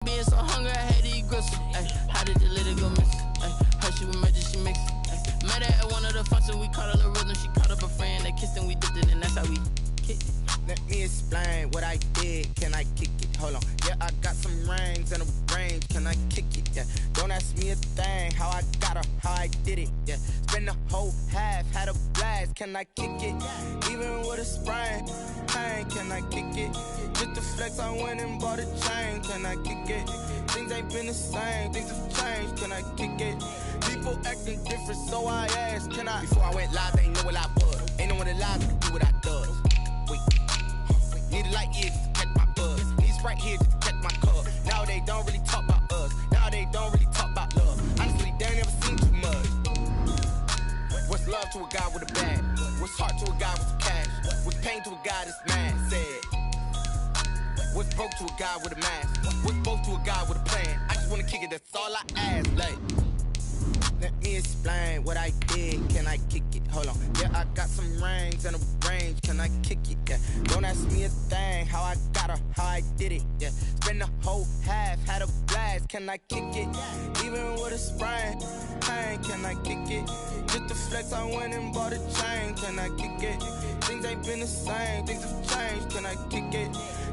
being so hungry, I had to eat gristle. Ay, how did the little go miss? Ay, her she was magic, she mixed. Ay, met her at one of the functions, we caught a little rhythm. She caught up a friend, they kissed and we dipped it, and that's how we kicked it. Let me explain what I did. Can I kick it? Hold on. Yeah, I got some rings and a range. Can I kick it? Yeah. Don't ask me a thing. How I got her, how I did it. Yeah. Spend the whole half, had a blast. Can I kick it? Even with a sprain. Pain, can I kick it? Just to flex, I went and bought a chain. Can I kick it? Things ain't been the same. Things have changed. Can I kick it? People acting different, so I asked, can I? Before I went live, they ain't know what I was. Ain't no one alive to do what I does. Wait. Need a light years to catch my buzz. Need Sprite here just to catch my cup. Now they don't really talk about us. Now they don't really talk about love. Honestly, they ain't never seen too much. What's love to a guy with a bag? What's heart to a guy with some cash? What's pain to a guy that's mad? Said. What's broke to a guy with a mask? What's broke to a guy with a plan? I just wanna kick it, that's all I ask. Like, let me explain what I did. Can I kick it? Hold on. Yeah, I got some rings and a range. Can I kick it? Yeah. Don't ask me a thing. How I got her, how I did it. Yeah. Spend the whole half, had a blast. Can I kick it? Even with a sprain. Pain, can I kick it? Just to flex, I went and bought a chain. Can I kick it? Things ain't been the same. Things have changed. Can I kick it?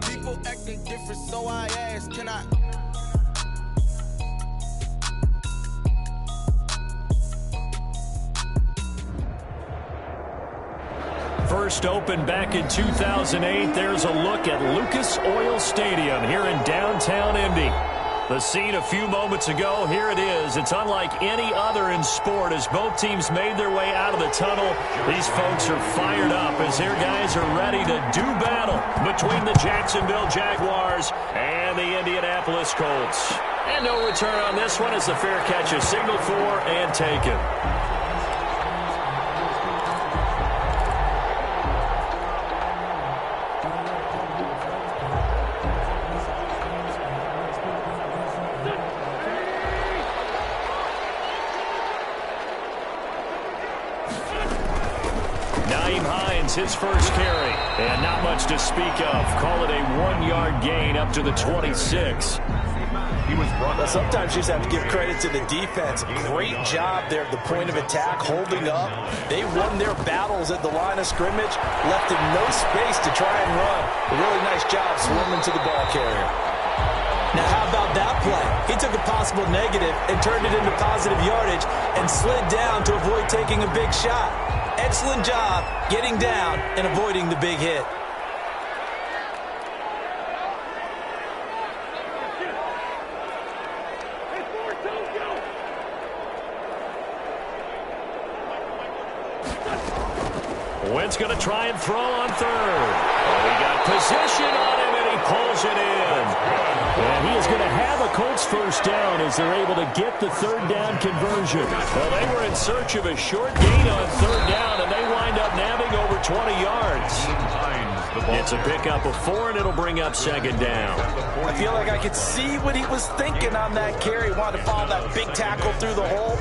People acting different, so I asked, can I? First opened back in 2008. There's a look at Lucas Oil Stadium here in downtown Indy. The scene a few moments ago, here it is. It's unlike any other in sport as both teams made their way out of the tunnel. These folks are fired up as their guys are ready to do battle between the Jacksonville Jaguars and the Indianapolis Colts. And no return on this one as the fair catch is signaled for and taken. His first carry, and not much to speak of. Call it a 1-yard gain up to the 26. Well, sometimes you just have to give credit to the defense. Great job there at the point of attack, holding up. They won their battles at the line of scrimmage, left him no space to try and run. A really nice job swarming to the ball carrier. Now, how about that play? He took a possible negative and turned it into positive yardage and slid down to avoid taking a big shot. Excellent job getting down and avoiding the big hit. Wentz going to try and throw on third. Oh, he got position on him, and he pulls it in. And he is going to have a Colts first down as they're able to get the third down conversion. Well, they were in search of a short gain on third down, and they wind up nabbing over 20 yards. It's a pickup of 4, and it'll bring up second down. I feel like I could see what he was thinking on that carry. Wanted to follow that big tackle through the hole.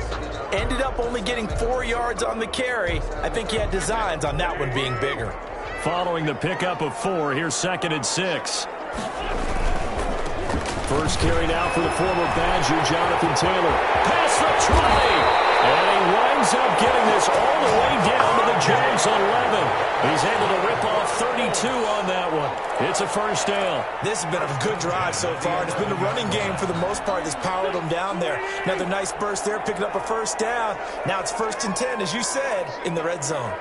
Ended up only getting 4 yards on the carry. I think he had designs on that one being bigger. Following the pickup of 4, here's 2nd and 6. First carry now for the former Badger, Jonathan Taylor. Past the 20! And he winds up getting this all the way down to the Jags 11. He's able to rip off 32 on that one. It's a first down. This has been a good drive so far. It's been the running game for the most part that's powered them down there. Another nice burst there, picking up a first down. Now it's 1st and 10, as you said, in the red zone.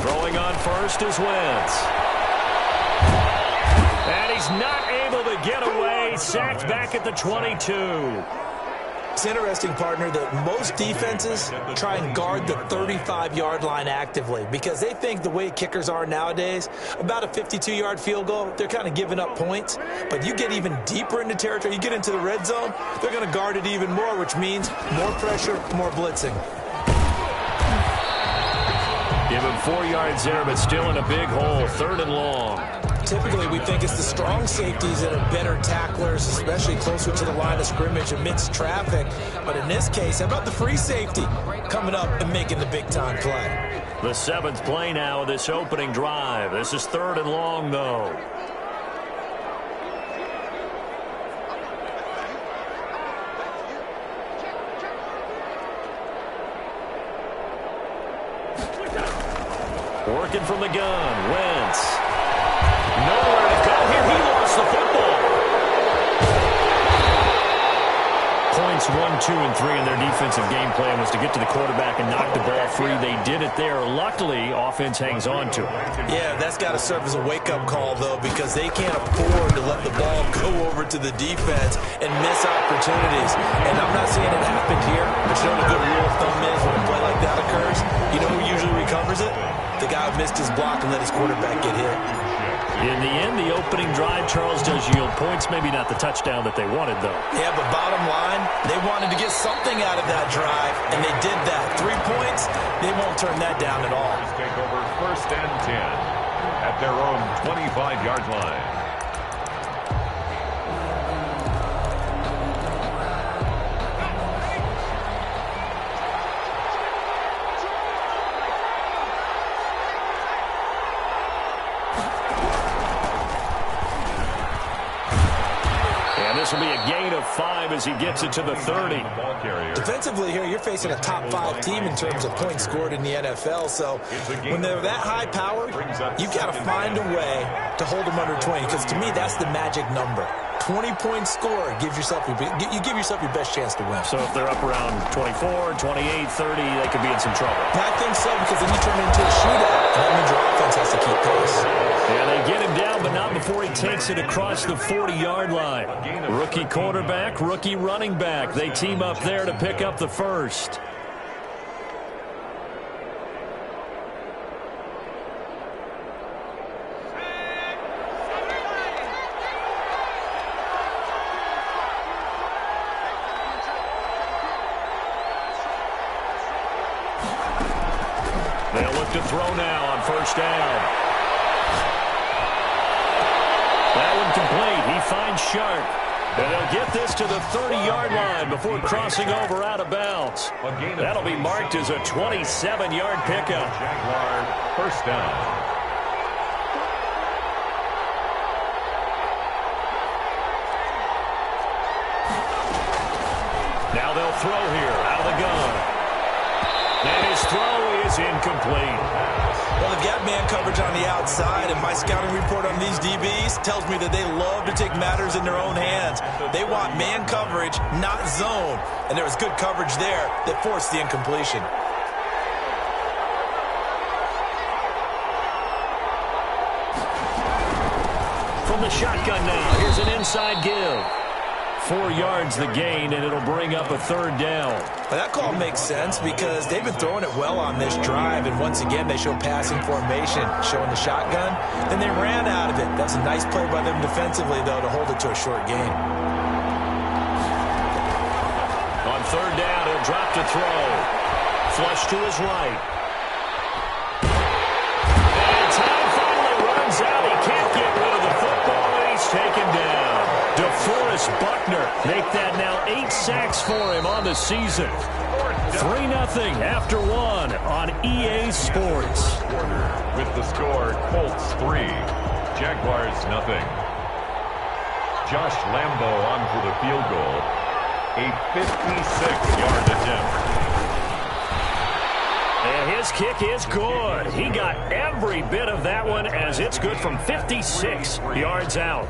Throwing on first is Wentz. And he's not able to get away. Sacked back at the 22. It's interesting, partner, that most defenses try and guard the 35-yard line actively because they think the way kickers are nowadays, about a 52-yard field goal, they're kind of giving up points. But you get even deeper into territory, you get into the red zone, they're going to guard it even more, which means more pressure, more blitzing. Give him 4 yards there, but still in a big hole. 3rd and long. typically we think it's the strong safeties that are better tacklers, especially closer to the line of scrimmage amidst traffic. But in this case, how about the free safety coming up and making the big-time play? The 7th play now of this opening drive. This is 3rd and long, though. Working from the gun, Wentz. Nowhere to go here. He lost the football. Points 1, 2, and 3 in their defensive game plan was to get to the quarterback and knock the ball free. They did it there. Luckily, offense hangs on to it. Yeah, that's got to serve as a wake-up call, though, because they can't afford to let the ball go over to the defense and miss opportunities. And I'm not saying it happened here, but you know what a good rule of thumb is when a play like that occurs? You know who usually recovers it? The guy who missed his block and let his quarterback get hit. In the end, the opening drive, Charles, does yield points. Maybe not the touchdown that they wanted, though. Yeah, but bottom line, they wanted to get something out of that drive, and they did that. 3 points, they won't turn that down at all. Take over 1st and 10 at their own 25-yard line. This will be a gain of 5 as he gets it to the 30. Defensively here, you're facing a top 5 team in terms of points scored in the NFL. So when they're that high powered, you've got to find a way to hold them under 20. Because to me, that's the magic number. 20-point score gives yourself you give yourself your best chance to win. So if they're up around 24, 28, 30, they could be in some trouble. I think so, because then you turn it into a shootout, and that means your offense has to keep pace. Yeah, they get him down, but not before he takes it across the 40-yard line. Rookie quarterback, rookie running back. They team up there to pick up the first. They'll look to throw now on 1st down. That one complete. He finds Sharp. And they'll get this to the 30-yard line before crossing over out of bounds. That'll be marked as a 27-yard pickup. Jaguar 1st down. Now they'll throw here out of the gun. And his throw is incomplete. Well, they've got man coverage on the outside, and my scouting report on these DBs tells me that they love to take matters in their own hands. They want man coverage, not zone. And there was good coverage there that forced the incompletion. From the shotgun now, here's an inside give. 4 yards the gain, and it'll bring up a 3rd down. Well, that call makes sense because they've been throwing it well on this drive, and once again they show passing formation, showing the shotgun. Then they ran out of it. That's a nice play by them defensively, though, to hold it to a short gain. On 3rd down, he'll drop to throw. Flush to his right. And time finally runs out. He can't get rid of the football, and he's taken down. DeForest Buckner make that now 8 sacks for him on the season. 3-0 after 1 on EA Sports. With the score, Colts 3, Jaguars 0. Josh Lambo on for the field goal. A 56-yard attempt. And his kick is good. He got every bit of that one as it's good from 56 yards out.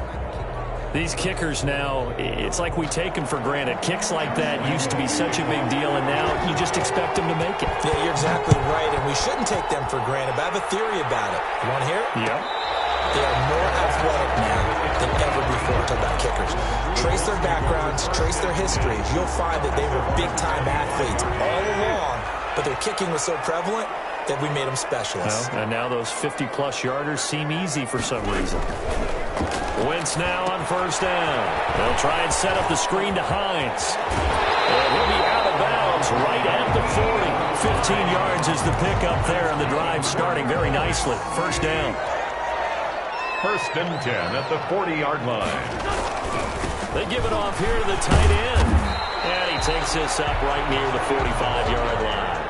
These kickers now, it's like we take them for granted. Kicks like that used to be such a big deal, and now you just expect them to make it. Yeah, you're exactly right, and we shouldn't take them for granted. But I have a theory about it. You want to hear it? Yep. They are more athletic now than ever before. Talk about kickers. Trace their backgrounds, trace their histories. You'll find that they were big-time athletes all along, but their kicking was so prevalent that we made them specialists. Well, and now those 50-plus yarders seem easy for some reason. Wentz now on 1st down. They'll try and set up the screen to Hines. And he'll be out of bounds right at the 40. 15 yards is the pickup there, and the drive starting very nicely. 1st down. First and 10 at the 40-yard line. They give it off here to the tight end. And he takes this up right near the 45-yard line.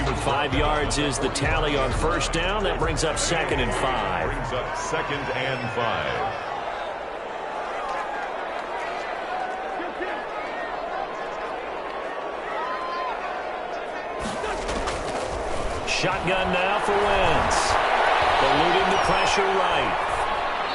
5 yards is the tally on first down. That brings up 2nd and 5. Brings up 2nd and 5. Shotgun now for Wentz. Eluding the pressure right.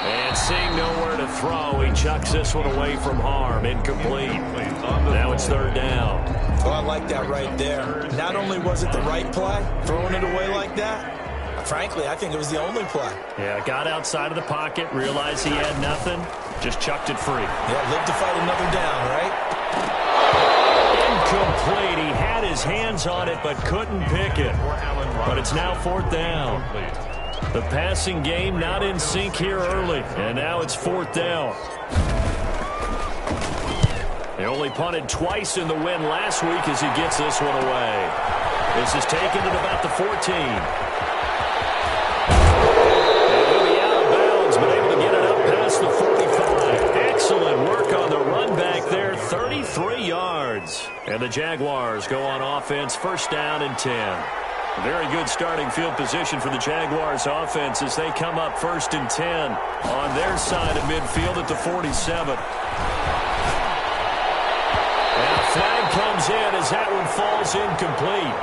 And seeing nowhere to throw, he chucks this one away from harm. Incomplete. Now it's 3rd down. Oh, I like that right there. Not only was it the right play, throwing it away like that, frankly, I think it was the only play. Yeah, got outside of the pocket, realized he had nothing, just chucked it free. Yeah, live to fight another down, right? Incomplete. He had his hands on it, but couldn't pick it. But it's now 4th down. The passing game not in sync here early, and now it's 4th down. They only punted twice in the win last week as he gets this one away. This is taken at about the 14. And he'll be out of bounds, but able to get it up past the 45. Excellent work on the run back there, 33 yards. And the Jaguars go on offense, 1st down and 10. A very good starting field position for the Jaguars offense as they come up 1st and 10 on their side of midfield at the 47. And a flag comes in as that one falls incomplete.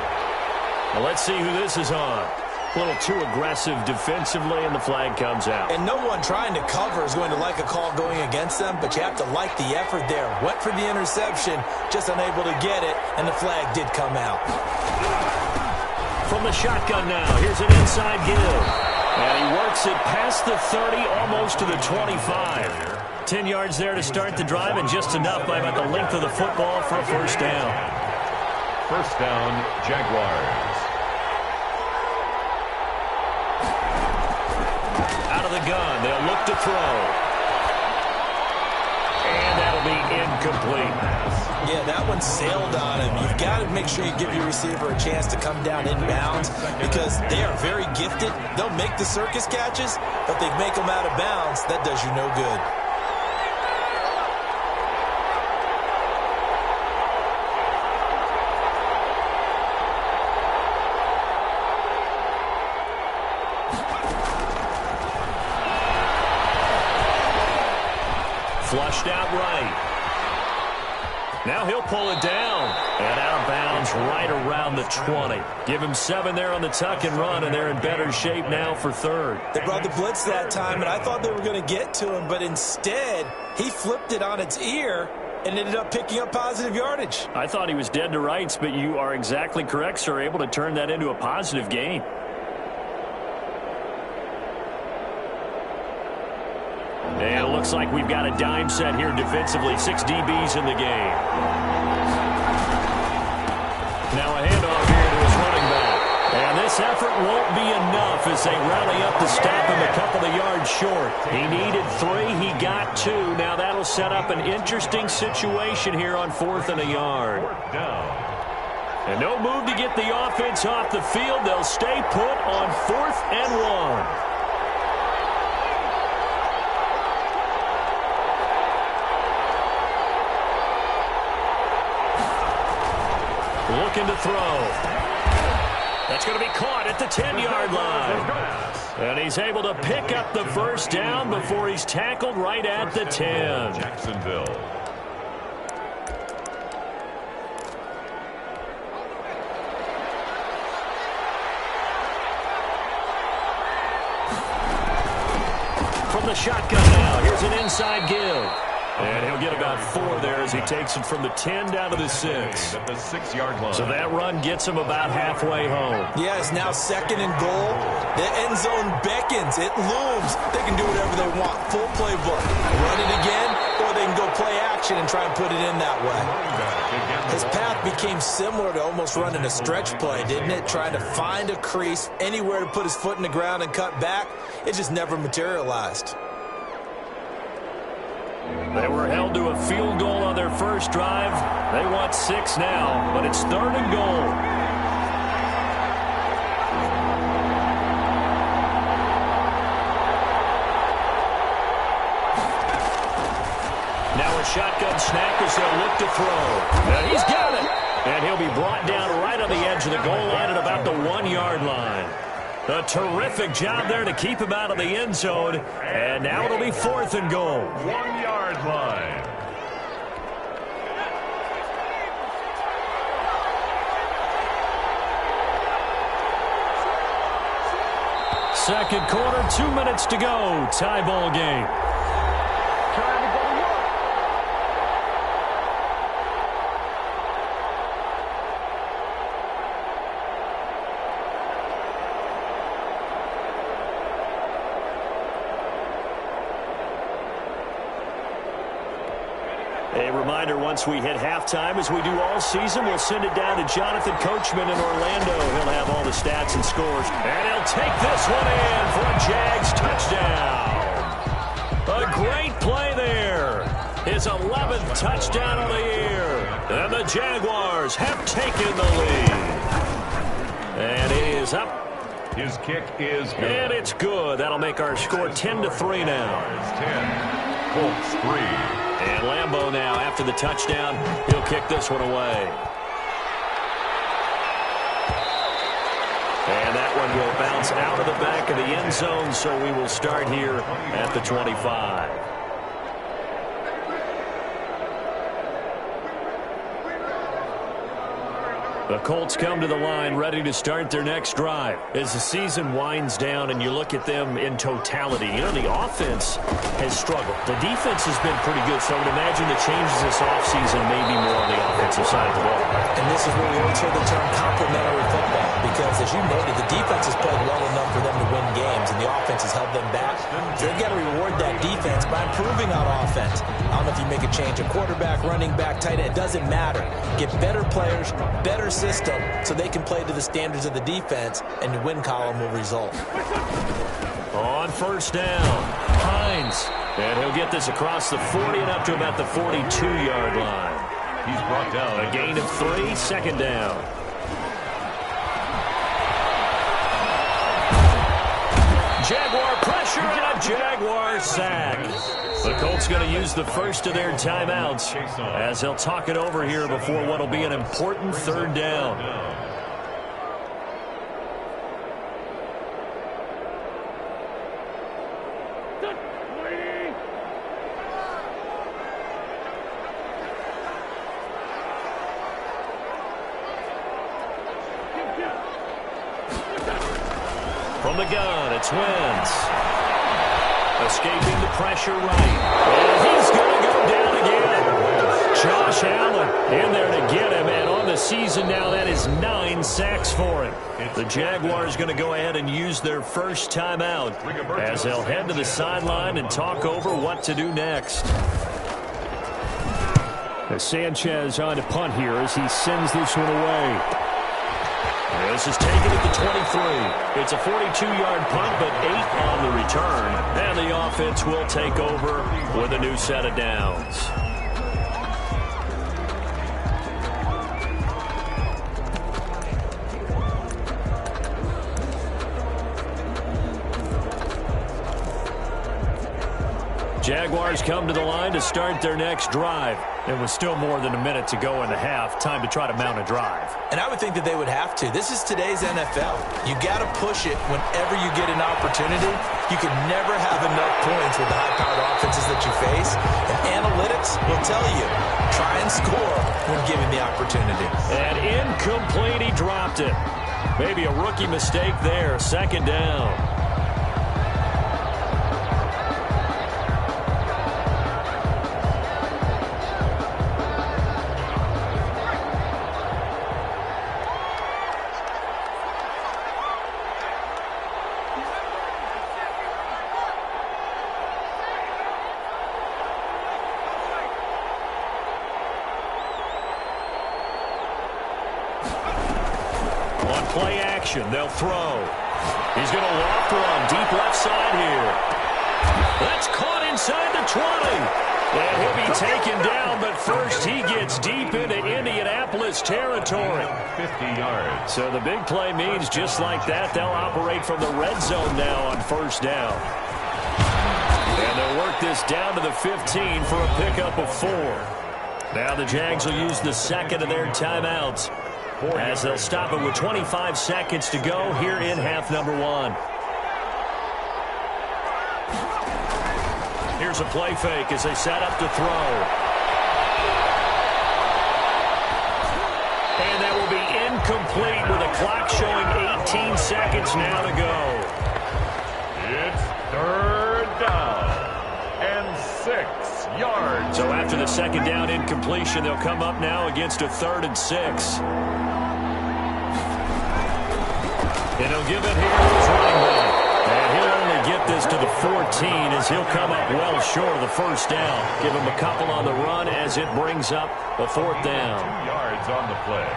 Well, let's see who this is on. A little too aggressive defensively, and the flag comes out. And no one trying to cover is going to like a call going against them, but you have to like the effort there. Went for the interception, just unable to get it, and the flag did come out. From the shotgun now, here's an inside give. And he works it past the 30, almost to the 25. 10 yards there to start the drive, and just enough by about the length of the football for a 1st down. 1st down, Jaguars. Out of the gun, they'll look to throw. And that'll be incomplete. Yeah, that one sailed on him. You've got to make sure you give your receiver a chance to come down inbounds because they are very gifted. They'll make the circus catches, but they make them out of bounds. That does you no good. Flushed out right. Now he'll pull it down. And out of bounds right around the 20. Give him 7 there on the tuck and run, and they're in better shape now for 3rd. They brought the blitz that time, and I thought they were going to get to him, but instead he flipped it on its ear and ended up picking up positive yardage. I thought he was dead to rights, but you are exactly correct, sir. Able to turn that into a positive gain. And it looks like we've got a dime set here defensively. 6 DBs in the game. Now a handoff here to his running back. And this effort won't be enough as they rally up to stop him a couple of yards short. He needed 3. He got 2. Now that'll set up an interesting situation here on 4th and a yard. 4th down. And no move to get the offense off the field. They'll stay put on 4th and 1. Looking to throw. That's going to be caught at the 10-yard line. And he's able to pick up the 1st down before he's tackled right at the 10. Jacksonville. From the shotgun now, here's an inside give. And he'll get about 4 there as he takes it from the 10 down to the 6. At the 6-yard line. So that run gets him about halfway home. Yeah, it's now 2nd and goal. The end zone beckons. It looms. They can do whatever they want. Full playbook. Run it again, or they can go play action and try and put it in that way. His path became similar to almost running a stretch play, didn't it? Trying to find a crease, anywhere to put his foot in the ground and cut back. It just never materialized. They were held to a field goal on their first drive. They want 6 now, but it's 3rd and goal. shotgun snap as they'll look to throw. And he's got it. And he'll be brought down right on the edge of the goal line at about the 1-yard line. A terrific job there to keep him out of the end zone. And now it'll be 4th and goal. 1-yard line. Second quarter, 2 minutes to go. Tie ball game. A reminder, once we hit halftime, as we do all season, we'll send it down to Jonathan Coachman in Orlando. He'll have all the stats and scores. And he'll take this one in for a Jags touchdown. A great play there. His 11th touchdown of the year. And the Jaguars have taken the lead. And it is up. His kick is good. And it's good. That'll make our score 10-3 now. 10. Colts 3. And Lambeau now, after the touchdown, he'll kick this one away. And that one will bounce out of the back of the end zone, so we will start here at the 25. The Colts come to the line ready to start their next drive. As the season winds down and you look at them in totality, you know, the offense has struggled. The defense has been pretty good, so I would imagine the changes this offseason may be more on the offensive side of the ball. And this is where we always hear the term complementary football, because as you noted, the defense has played well enough for them to win games, and the offense has held them back. So they've got to reward that defense by improving on offense. I don't know if you make a change, a quarterback, running back, tight end, it doesn't matter. Get better players, better system, so they can play to the standards of the defense, and the win column will result. On first down, Hines. And he'll get this across the 40 and up to about the 42-yard line. He's brought down. A gain of 3, second down. Jaguar pressure and a Jaguar sack. The Colts going to use the first of their timeouts as they'll talk it over here before what will be an important third down. From the gun, it's Wentz. Escaping the pressure right. And he's going to go down again. Josh Allen in there to get him. And on the season now, that is 9 sacks for him. The Jaguars going to go ahead and use their first timeout as they'll head to the sideline and talk over what to do next. As Sanchez on to punt here as he sends this one away. This is taken at the 23. It's a 42-yard punt, but 8 on the return. And the offense will take over with a new set of downs. Jaguars come to the line to start their next drive. There was still more than a minute to go in the half. Time to try to mount a drive. And I would think that they would have to. This is today's NFL. You got to push it whenever you get an opportunity. You can never have enough points with the high-powered offenses that you face. And analytics will tell you, try and score when given the opportunity. And incomplete, he dropped it. Maybe a rookie mistake there. Second down. Play action, they'll throw. He's going to loft one deep left side here. That's caught inside the 20. And he'll be taken down, but first he gets deep into Indianapolis territory. 50 yards. So the big play means just like that, they'll operate from the red zone now on first down. And they'll work this down to the 15 for a pickup of 4. Now the Jags will use the second of their timeouts as they'll stop it with 25 seconds to go here in half number 1. Here's a play fake as they set up to throw. And that will be incomplete with the clock showing 18 seconds now to go. It's 3rd down and 6 yards. So after the second down incompletion, they'll come up now against a 3rd and 6. And he'll give it here to his running back. And he'll only get this to the 14 as he'll come up well short of the first down. Give him a couple on the run as it brings up a 4th down. 2 yards on the play.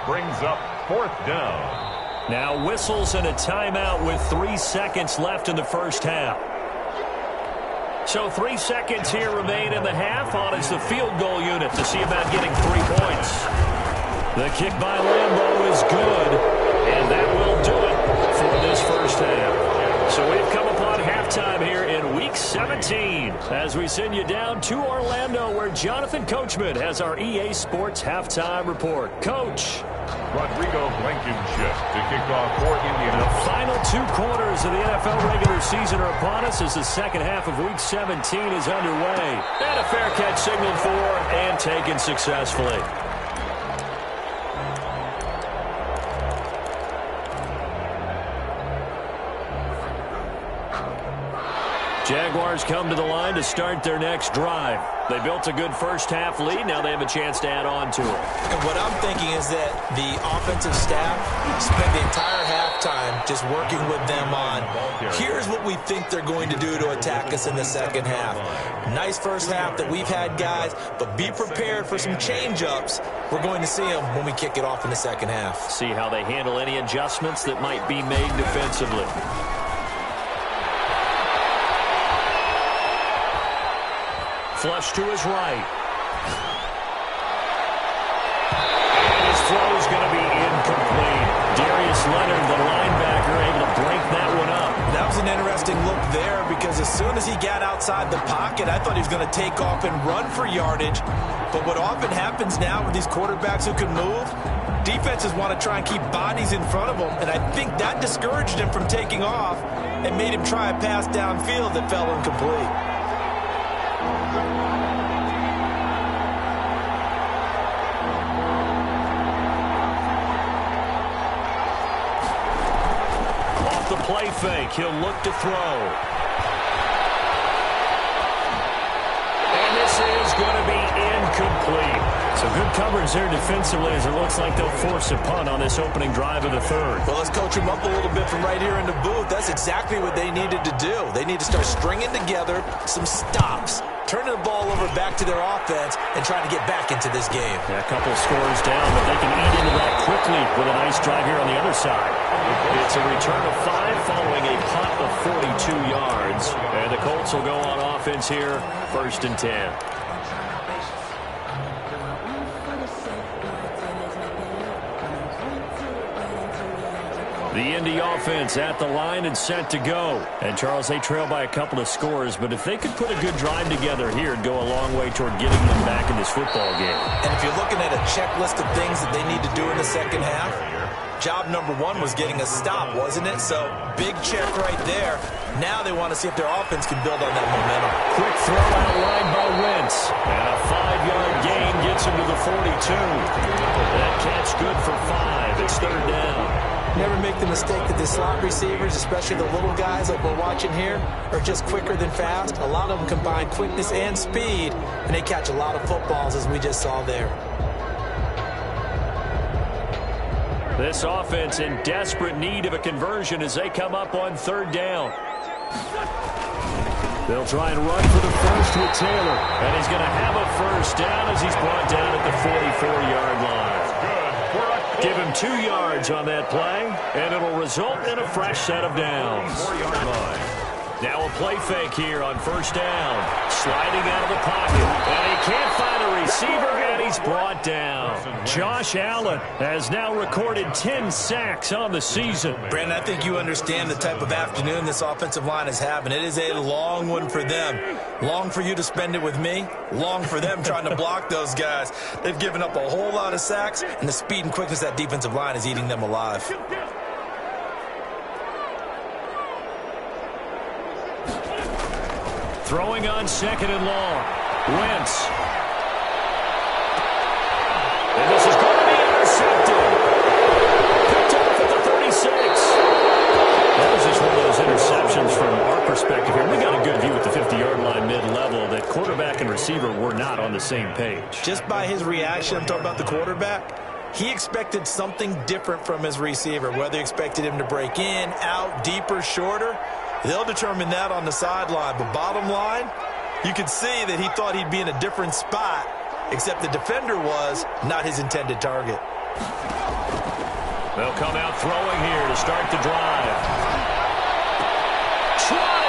Brings up 4th down. Now whistles and a timeout with 3 seconds left in the first half. So 3 seconds here remain in the half. On is the field goal unit to see about getting 3 points. The kick by Lambeau is good, and that will do it for this first half. So we've come upon halftime here in Week 17 as we send you down to Orlando where Jonathan Coachman has our EA Sports Halftime Report. Coach. Rodrigo Blankenship to kick off for Indiana. The final 2 quarters of the NFL regular season are upon us as the second half of Week 17 is underway. And a fair catch signaled for and taken successfully. Jaguars come to the line to start their next drive. They built a good first half lead. Now they have a chance to add on to it. And what I'm thinking is that the offensive staff spent the entire halftime just working with them on, here's what we think they're going to do to attack us in the second half. Nice first half that we've had, guys, but be prepared for some change-ups. We're going to see them when we kick it off in the second half. See how they handle any adjustments that might be made defensively. Flush to his right. And his throw is going to be incomplete. Darius Leonard, the linebacker, able to break that one up. That was an interesting look there because as soon as he got outside the pocket, I thought he was going to take off and run for yardage. But what often happens now with these quarterbacks who can move, defenses want to try and keep bodies in front of them, and I think that discouraged him from taking off and made him try a pass downfield that fell incomplete. The play fake. He'll look to throw. And this is going to be incomplete. So good coverage there defensively as it looks like they'll force a punt on this opening drive of the 3rd. Well, let's coach them up a little bit from right here in the booth. That's exactly what they needed to do. They need to start stringing together some stops, turning the ball over back to their offense, and trying to get back into this game. Yeah, a couple scores down, but they can eat into that quickly with a nice drive here on the other side. It's a return of 5 following a punt of 42 yards. And the Colts will go on offense here, 1st and 10. The Indy offense at the line and set to go. And, Charles, they trail by a couple of scores, but if they could put a good drive together here, it'd go a long way toward getting them back in this football game. And if you're looking at a checklist of things that they need to do in the second half, job number 1 was getting a stop, wasn't it? So, big check right there. Now they want to see if their offense can build on that momentum. Quick throw out line by Wentz. And a 5-yard gain gets him to the 42. That catch good for 5. It's 3rd down. Never make the mistake that the slot receivers, especially the little guys like we're watching here, are just quicker than fast. A lot of them combine quickness and speed, and they catch a lot of footballs, as we just saw there. This offense in desperate need of a conversion as they come up on 3rd down. They'll try and run for the first with Taylor, and he's going to have a first down as he's brought down at the 44-yard line. Give him 2 yards on that play, and it'll result in a fresh set of downs. 4-yard line. Now a play fake here on first down. Sliding out of the pocket. And he can't find a receiver, and he's brought down. Josh Allen has now recorded 10 sacks on the season. Brandon, I think you understand the type of afternoon this offensive line is having. It is a long one for them. Long for you to spend it with me. Long for them trying to block those guys. They've given up a whole lot of sacks, and the speed and quickness of that defensive line is eating them alive. Throwing on second and long. Wentz. And this is going to be intercepted. Picked off at the 36. That was just one of those interceptions from our perspective here. We got a good view at the 50-yard line mid-level that quarterback and receiver were not on the same page. Just by his reaction, I'm talking about the quarterback, he expected something different from his receiver, whether he expected him to break in, out, deeper, shorter. They'll determine that on the sideline. But bottom line, you could see that he thought he'd be in a different spot, except the defender was not his intended target. They'll come out throwing here to start the drive. Try!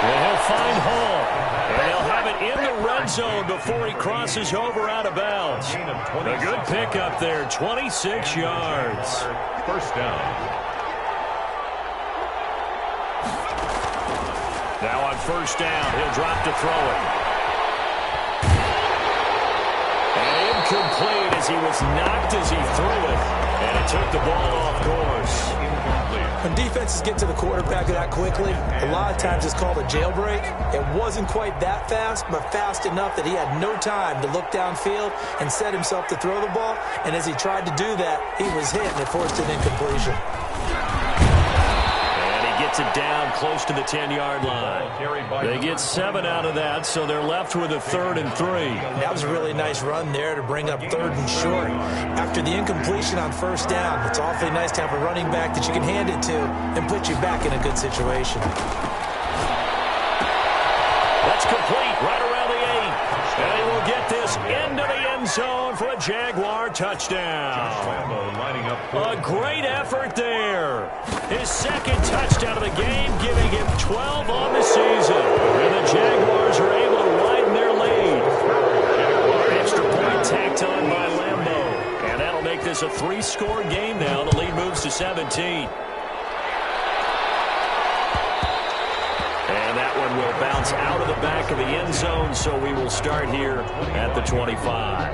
And he'll find Hall. And he'll have it in the red zone before he crosses over out of bounds. A good pickup there, 26 yards. First down. Now on first down, he'll drop to throw it. And incomplete as he was knocked as he threw it. And it took the ball off course. When defenses get to the quarterback that quickly, a lot of times it's called a jailbreak. It wasn't quite that fast, but fast enough that he had no time to look downfield and set himself to throw the ball. And as he tried to do that, he was hit and it forced an incompletion. Gets it down close to the 10-yard line. They get 7 out of that, so they're left with a 3rd and 3. That was a really nice run there to bring up 3rd and short. After the incompletion on first down, it's awfully nice to have a running back that you can hand it to and put you back in a good situation. That's complete right around the 8. And he will get this into the end zone for a Jaguar touchdown. A great effort there. His second touchdown of the game, giving him 12 on the season. And the Jaguars are able to widen their lead. Extra point tacked on by Lambeau. And that'll make this a 3-score game now. The lead moves to 17. And that one will bounce out of the back of the end zone, so we will start here at the 25.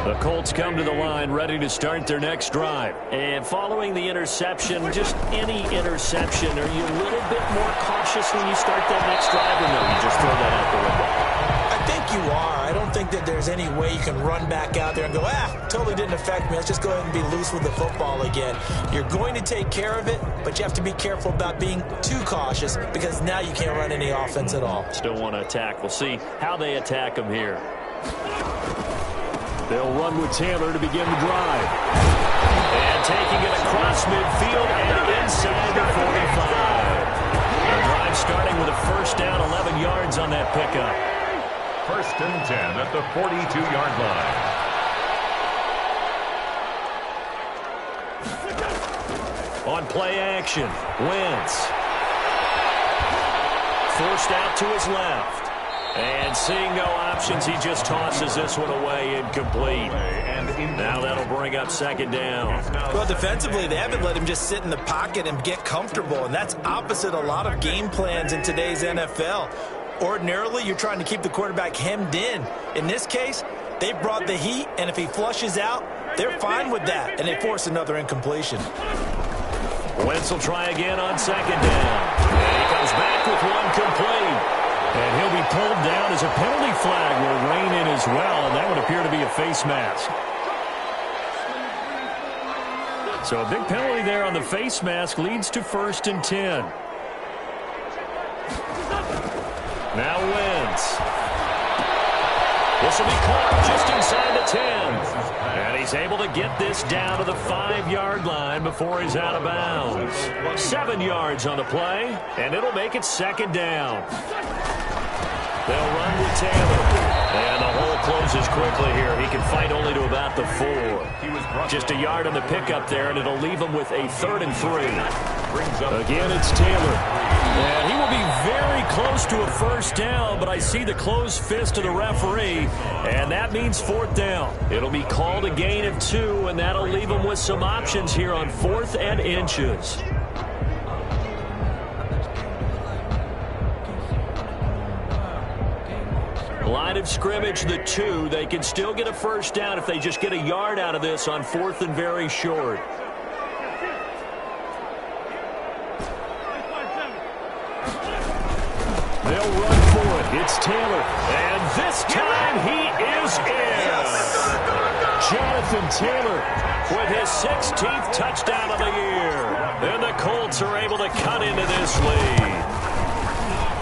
The Colts come to the line ready to start their next drive. And following the interception, just any interception, are you a little bit more cautious when you start that next drive, or no, you just throw that out the window? I think you are. I don't think that there's any way you can run back out there and go, totally didn't affect me. Let's just go ahead and be loose with the football again. You're going to take care of it, but you have to be careful about being too cautious because now you can't run any offense at all. Still want to attack. We'll see how they attack them here. They'll run with Taylor to begin the drive. And taking it across midfield and inside the 45. The drive starting with a first down, 11 yards on that pickup. First and 10 at the 42-yard line. On play action, Wentz. Forced out to his left. And seeing no options, he just tosses this one away, incomplete. Now that'll bring up second down. Well, defensively, they haven't let him just sit in the pocket and get comfortable, and that's opposite a lot of game plans in today's NFL. Ordinarily, you're trying to keep the quarterback hemmed in. In this case, they brought the heat, and if he flushes out, they're fine with that, and they force another incompletion. Wentz will try again on second down. And he comes back with one complete. And he'll be pulled down as a penalty flag will rein in as well, and that would appear to be a face mask. So a big penalty there on the face mask leads to 1st and 10. Now Wentz. This will be caught just inside the 10. And he's able to get this down to the 5-yard line before he's out of bounds. 7 yards on the play, and it'll make it second down. They'll run with Taylor. And the hole closes quickly here. He can fight only to about the 4. Just a yard on the pickup there, and it'll leave him with a 3rd and 3. Again, it's Taylor. And he will be very close to a first down, but I see the closed fist of the referee, and that means 4th down. It'll be called a gain of 2, and that'll leave him with some options here on 4th and inches. Line of scrimmage, the 2. They can still get a first down if they just get a yard out of this on 4th and very short. They'll run for it. It's Taylor. And this time he is in. Jonathan Taylor with his 16th touchdown of the year. And the Colts are able to cut into this lead.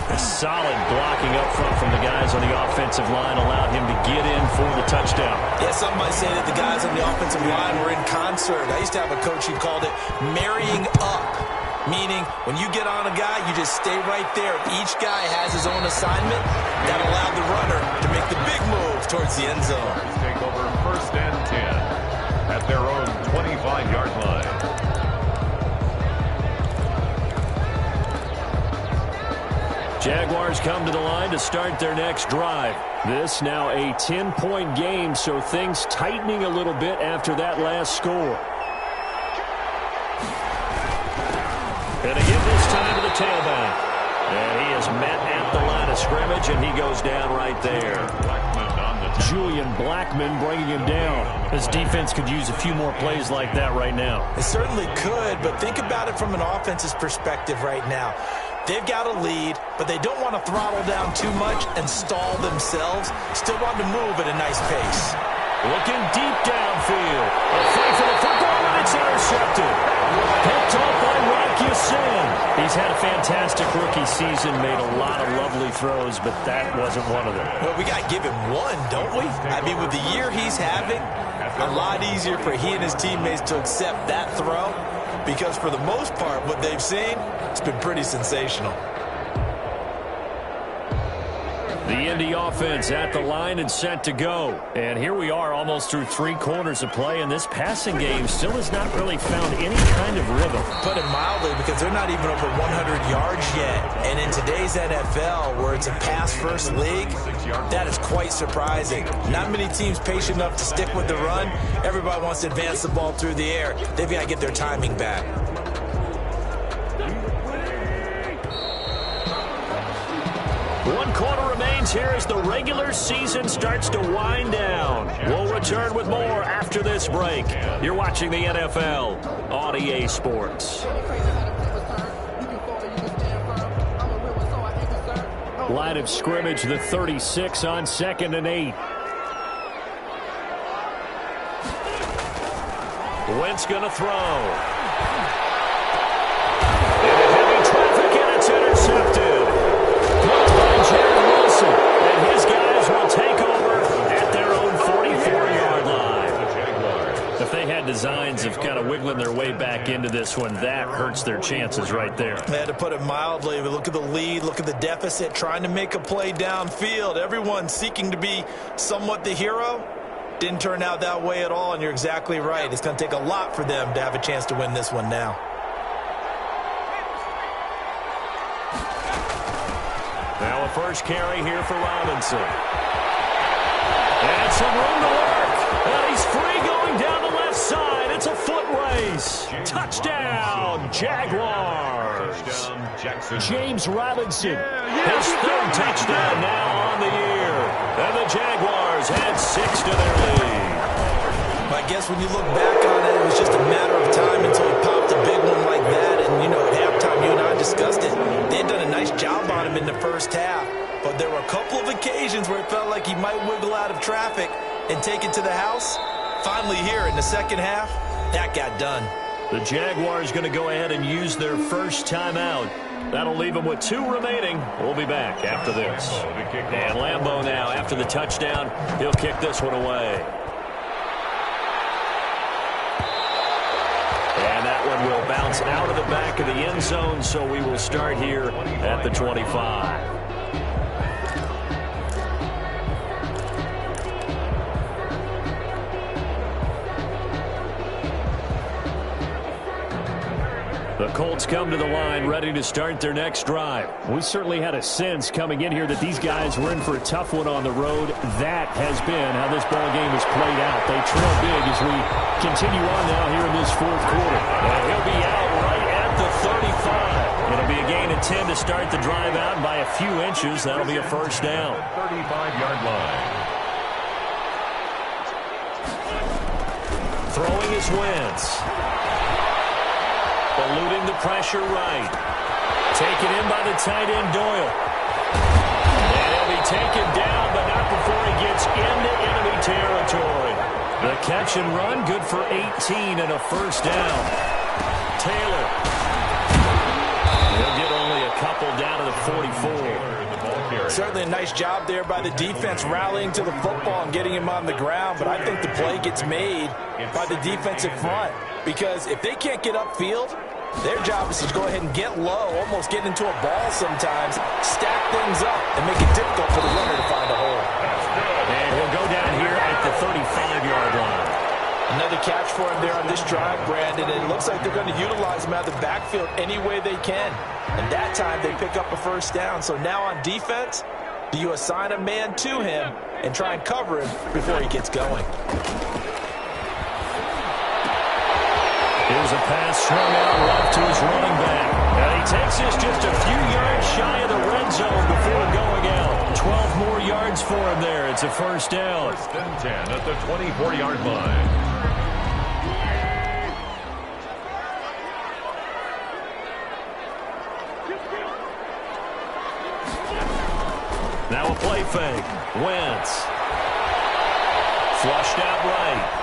A solid blocking up front from the guys on the offensive line allowed him to get in for the touchdown. Yeah, some might say that the guys on the offensive line were in concert. I used to have a coach who called it marrying up, meaning when you get on a guy, you just stay right there. Each guy has his own assignment. That allowed the runner to make the big move towards the end zone. Take over 1st and 10 at their own 25-yard line. Jaguars come to the line to start their next drive. This now a 10-point game, so things tightening a little bit after that last score. And again this time to the tailback. And he is met at the line of scrimmage, and he goes down right there. Julian Blackman bringing him down. This defense could use a few more plays like that right now. It certainly could, but think about it from an offense's perspective right now. They've got a lead, but they don't want to throttle down too much and stall themselves. Still want to move at a nice pace. Looking deep downfield. A fight for the football, and it's intercepted. Picked off by Rocky Sin. He's had a fantastic rookie season, made a lot of lovely throws, but that wasn't one of them. Well, we got to give him one, don't we? I mean, with the year he's having, a lot easier for he and his teammates to accept that throw, because for the most part, what they've seen, it's been pretty sensational. The Indy offense at the line and set to go. And here we are almost through 3 quarters of play, and this passing game still has not really found any kind of rhythm. Put it mildly, because they're not even over 100 yards yet. And in today's NFL, where it's a pass-first league, that is quite surprising. Not many teams patient enough to stick with the run. Everybody wants to advance the ball through the air. They've got to get their timing back. 1 quarter remains here as the regular season starts to wind down. We'll return with more after this break. You're watching the NFL on EA Sports. Line of scrimmage, the 36 on 2nd and 8. Wentz going to throw. Into heavy traffic, and it's intercepted. And his guys will take over at their own 44-yard line. If they had designs of kind of wiggling their way back into this one, that hurts their chances right there. They had to put it mildly. But look at the lead, look at the deficit, trying to make a play downfield. Everyone seeking to be somewhat the hero. Didn't turn out that way at all, and you're exactly right. It's going to take a lot for them to have a chance to win this one now. Now a first carry here for Robinson. And some room to work. And he's free going down the left side. It's a foot race. Touchdown, Jaguars. James Robinson, his 3rd touchdown now on the year. And the Jaguars had 6 to their lead. I guess when you look back on it, it was just a matter of time until he popped a big one like that. And, you know, at halftime, you and I discussed it. They had done a nice job on him in the first half. But there were a couple of occasions where it felt like he might wiggle out of traffic and take it to the house. Finally here in the second half, that got done. The Jaguars going to go ahead and use their first timeout. That'll leave them with 2 remaining. We'll be back after this. And Lambeau now, after the touchdown, he'll kick this one away. And that one will bounce out of the back of the end zone, so we will start here at the 25. The Colts come to the line ready to start their next drive. We certainly had a sense coming in here that these guys were in for a tough one on the road. That has been how this ball game has played out. They trail big as we continue on now here in this fourth quarter. And he'll be out right at the 35. It'll be a gain of 10 to start the drive out, and by a few inches, that'll be a first down. 35-yard line. Throwing is Wentz. Eluding the pressure right. Taken in by the tight end Doyle. And he'll be taken down, but not before he gets into enemy territory. The catch and run, good for 18 and a first down. Taylor. He'll get only a couple down to the 44. Certainly a nice job there by the defense rallying to the football and getting him on the ground, but I think the play gets made by the defensive front because if they can't get upfield, their job is to go ahead and get low, almost get into a ball sometimes, stack things up, and make it difficult for the runner to find a hole. And he'll go down here at the 35-yard line. Another catch for him there on this drive, Brandon, and it looks like they're going to utilize him out of the backfield any way they can. And that time they pick up a first down. So now on defense, do you assign a man to him and try and cover him before he gets going? Here's a pass swung out left to his running back. And he takes this just a few yards shy of the red zone before going out. 12 more yards for him there. It's a first down. First and 10 at the 24-yard line. Now a play fake. Wentz. Flushed out right.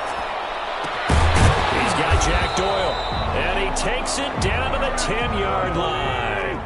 He's got Jack Doyle. And he takes it down to the 10-yard line.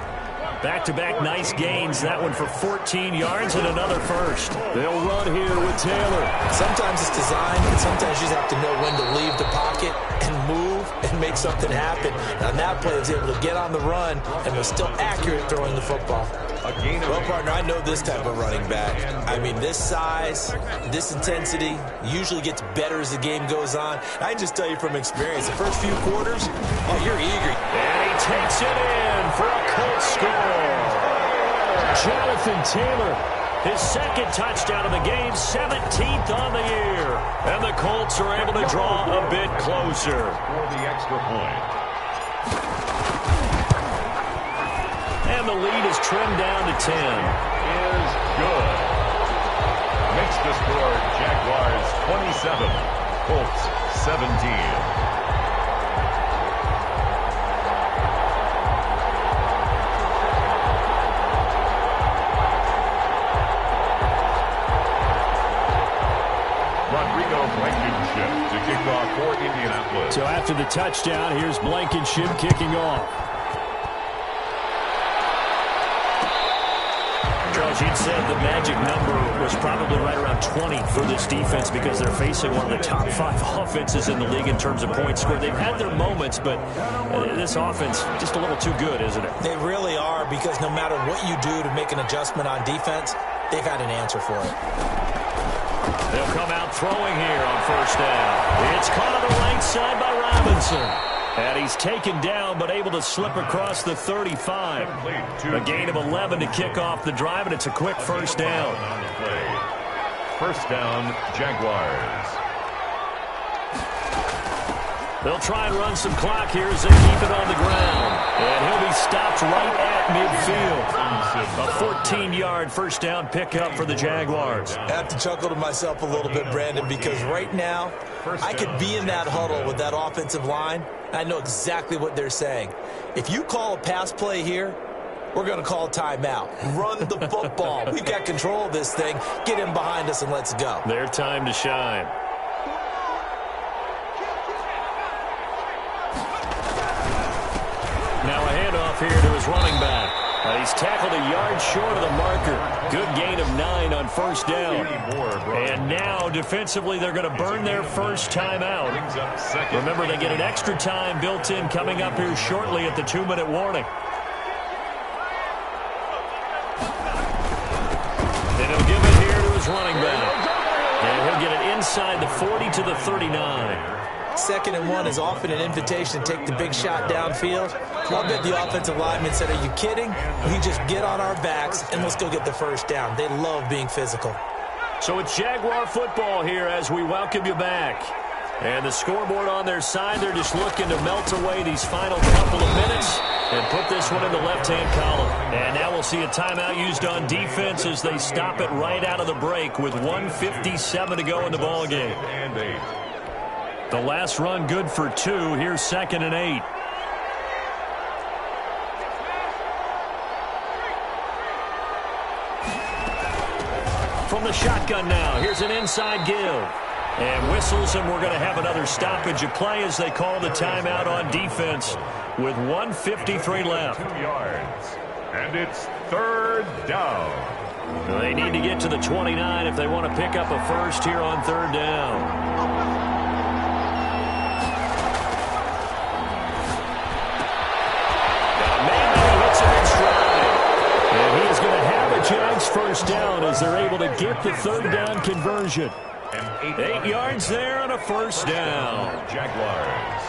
Back-to-back nice gains. That one for 14 yards and another first. They'll run here with Taylor. Sometimes it's designed, and sometimes you just have to know when to leave the pocket and move and make something happen. And on that play, he was able to get on the run and was still accurate throwing the football. Well, partner, I know this type of running back. I mean, this size, this intensity usually gets better as the game goes on. I can just tell you from experience, the first few quarters, oh, you're eager. And he takes it in for a Colts score. Jonathan Taylor, his second touchdown of the game, 17th on the year. And the Colts are able to draw a bit closer. For the extra point. And the lead is trimmed down to 10. Is good. Makes the score Jaguars 27, Colts 17. Blankenship to kick off for Indianapolis. So after the touchdown, here's Blankenship kicking off. Charles, you'd said the magic number was probably right around 20 for this defense because they're facing one of the top 5 offenses in the league in terms of points scored. They've had their moments, but this offense just a little too good, isn't it? They really are, because no matter what you do to make an adjustment on defense, they've had an answer for it. They'll come out throwing here on first down. It's caught on the right side by Robinson. And he's taken down, but able to slip across the 35. A gain of 11 to kick off the drive, and it's a quick first down. First down, Jaguars. They'll try and run some clock here as they keep it on the ground. And he'll be stopped right at midfield. A 14-yard first down pickup for the Jaguars. I have to chuckle to myself a little bit, Brandon, because right now I could be in that huddle with that offensive line. I know exactly what they're saying. If you call a pass play here, we're going to call timeout. Run the football. We've got control of this thing. Get him behind us and let's go. Their time to shine. Now a handoff here to his running back. He's tackled a yard short of the marker. Good gain of 9 on first down. And now defensively they're going to burn their first timeout. Remember, they get an extra time built in coming up here shortly at the 2-minute warning. And he'll give it here to his running back. And he'll get it inside the 40 to the 39. 2nd and 1 is often an invitation to take the big shot downfield. I'll bet the offensive lineman said, are you kidding? We just get on our backs and let's go get the first down. They love being physical. So it's Jaguar football here as we welcome you back. And the scoreboard on their side, they're just looking to melt away these final couple of minutes and put this one in the left-hand column. And now we'll see a timeout used on defense as they stop it right out of the break with 1:57 to go in the ballgame. The last run good for 2. Here's 2nd and 8. From the shotgun now, here's an inside give. And whistles, and we're going to have another stoppage of play as they call the timeout on defense with 1:53 left. 2 yards, and it's 3rd down. They need to get to the 29 if they want to pick up a first here on 3rd down. And he is going to have a Jags first down as they're able to get the 3rd down conversion. 8 yards there on a first down. Jaguars.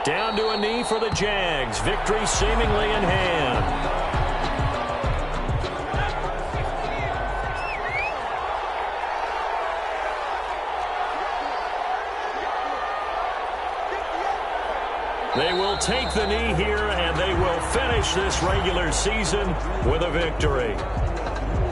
Down to a knee for the Jags. Victory seemingly in hand. They will take the knee here, and they will finish this regular season with a victory.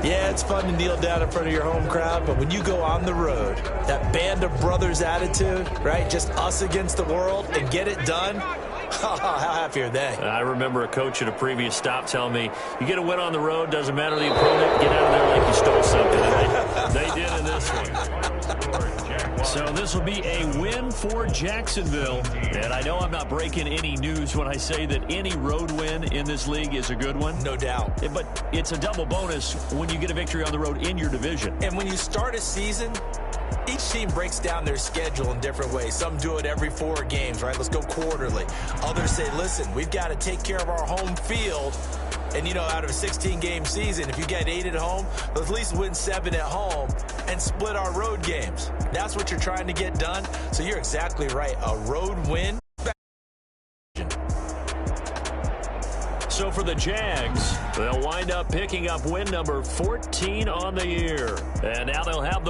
Yeah, it's fun to kneel down in front of your home crowd, but when you go on the road, that band of brothers attitude, right, just us against the world, and get it done, how happy are they? I remember a coach at a previous stop telling me, you get a win on the road, doesn't matter the opponent, get out of there like you stole something. And they did in this one. So this will be a win for Jacksonville. And I know I'm not breaking any news when I say that any road win in this league is a good one. No doubt. But it's a double bonus when you get a victory on the road in your division. And when you start a season, each team breaks down their schedule in different ways. Some do it every 4 games, right? Let's go quarterly. Others say, listen, we've got to take care of our home field. And, you know, out of a 16-game season, if you get 8 at home, let's at least win 7 at home and split our road games. That's what you're trying to get done. So you're exactly right. A road win. So for the Jags, they'll wind up picking up win number 14 on the year. And now they'll have the